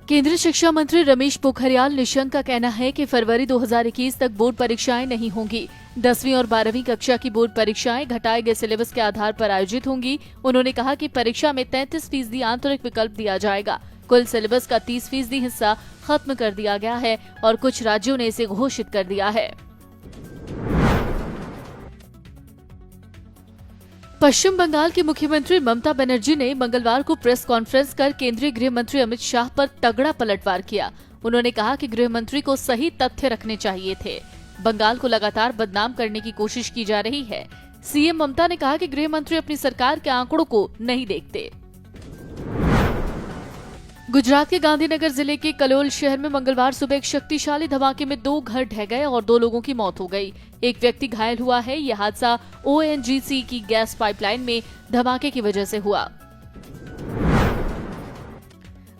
केंद्रीय शिक्षा मंत्री रमेश पोखरियाल निशंक का कहना है कि फरवरी 2021 तक बोर्ड परीक्षाएं नहीं होंगी। 10वीं और 12वीं कक्षा की बोर्ड परीक्षाएं घटाए गए सिलेबस के आधार पर आयोजित होंगी। उन्होंने कहा कि परीक्षा में 33% आंतरिक विकल्प दिया जाएगा। कुल सिलेबस का 30% हिस्सा खत्म कर दिया गया है और कुछ राज्यों ने इसे घोषित कर दिया है। पश्चिम बंगाल की मुख्यमंत्री ममता बनर्जी ने मंगलवार को प्रेस कॉन्फ्रेंस कर केंद्रीय गृह मंत्री अमित शाह पर तगड़ा पलटवार किया। उन्होंने कहा कि गृह मंत्री को सही तथ्य रखने चाहिए थे। बंगाल को लगातार बदनाम करने की कोशिश की जा रही है। सीएम ममता ने कहा कि गृह मंत्री अपनी सरकार के आंकड़ों को नहीं देखते। गुजरात के गांधीनगर जिले के कलोल शहर में मंगलवार सुबह एक शक्तिशाली धमाके में 2 घर ढह गए और 2 लोगों की मौत हो गई। एक व्यक्ति घायल हुआ है। यह हादसा ओएनजीसी की गैस पाइपलाइन में धमाके की वजह से हुआ।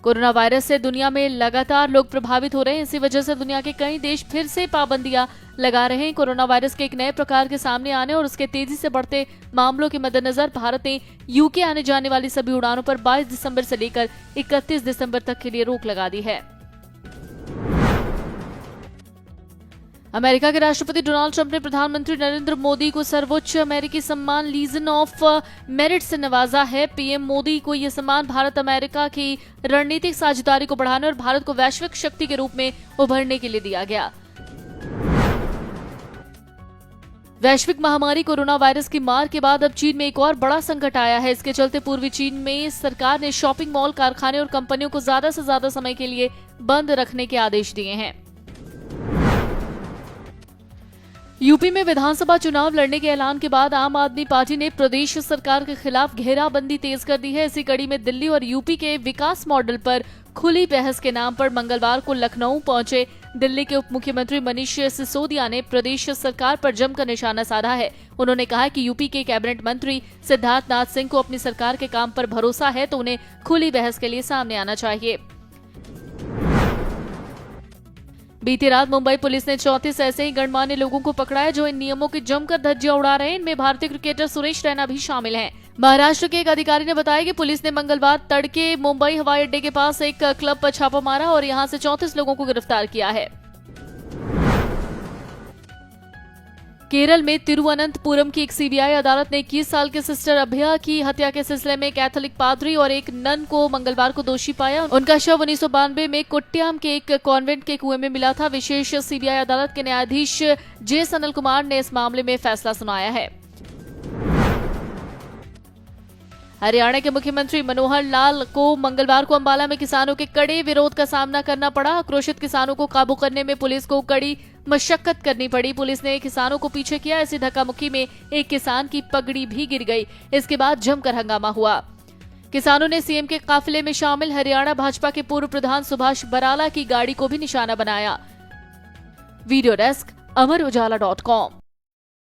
कोरोना वायरस से दुनिया में लगातार लोग प्रभावित हो रहे हैं। इसी वजह से दुनिया के कई देश फिर से पाबंदियां लगा रहे हैं। कोरोना वायरस के एक नए प्रकार के सामने आने और उसके तेजी से बढ़ते मामलों के मद्देनजर भारत ने यूके आने जाने वाली सभी उड़ानों पर 22 दिसंबर से लेकर 31 दिसंबर तक के लिए रोक लगा दी है। अमेरिका के राष्ट्रपति डोनाल्ड ट्रंप ने प्रधानमंत्री नरेंद्र मोदी को सर्वोच्च अमेरिकी सम्मान लीजन ऑफ मेरिट से नवाजा है। पीएम मोदी को यह सम्मान भारत अमेरिका की रणनीतिक साझेदारी को बढ़ाने और भारत को वैश्विक शक्ति के रूप में उभरने के लिए दिया गया। वैश्विक महामारी कोरोना वायरस की मार के बाद अब चीन में एक और बड़ा संकट आया है। इसके चलते पूर्वी चीन में सरकार ने शॉपिंग मॉल, कारखाने और कंपनियों को ज्यादा से ज्यादा समय के लिए बंद रखने के आदेश दिए हैं। यूपी में विधानसभा चुनाव लड़ने के ऐलान के बाद आम आदमी पार्टी ने प्रदेश सरकार के खिलाफ घेराबंदी तेज कर दी है। इसी कड़ी में दिल्ली और यूपी के विकास मॉडल पर खुली बहस के नाम पर मंगलवार को लखनऊ पहुंचे दिल्ली के उप मुख्यमंत्री मनीष सिसोदिया ने प्रदेश सरकार पर जमकर निशाना साधा है। उन्होंने कहा कि यूपी के कैबिनेट मंत्री सिद्धार्थ नाथ सिंह को अपनी सरकार के काम पर भरोसा है तो उन्हें खुली बहस के लिए सामने आना चाहिए। बीती रात मुंबई पुलिस ने 34 ऐसे ही गणमान्य लोगों को पकड़ा है जो इन नियमों की जमकर धज्जियां उड़ा रहे हैं। इनमें भारतीय क्रिकेटर सुरेश रैना भी शामिल हैं। महाराष्ट्र के एक अधिकारी ने बताया कि पुलिस ने मंगलवार तड़के मुंबई हवाई अड्डे के पास एक क्लब पर छापा मारा और यहां से 34 लोगों को गिरफ्तार किया है। केरल में तिरुवनंतपुरम की एक सीबीआई अदालत ने 21 साल के सिस्टर अभया की हत्या के सिलसिले में कैथोलिक पादरी और एक नन को मंगलवार को दोषी पाया। उनका शव 1992 में कोट्याम के एक कॉन्वेंट के कुएं में मिला था। विशेष सीबीआई अदालत के न्यायाधीश जे सनल कुमार ने इस मामले में फैसला सुनाया है। हरियाणा के मुख्यमंत्री मनोहर लाल को मंगलवार को अंबाला में किसानों के कड़े विरोध का सामना करना पड़ा। आक्रोशित किसानों को काबू करने में पुलिस को कड़ी मशक्कत करनी पड़ी। पुलिस ने किसानों को पीछे किया। इसी धक्का-मुक्की में एक किसान की पगड़ी भी गिर गई। इसके बाद जमकर हंगामा हुआ। किसानों ने सीएम के काफिले में शामिल हरियाणा भाजपा के पूर्व प्रधान सुभाष बराला की गाड़ी को भी निशाना बनाया। वीडियो डेस्क, अमर उजाला.com।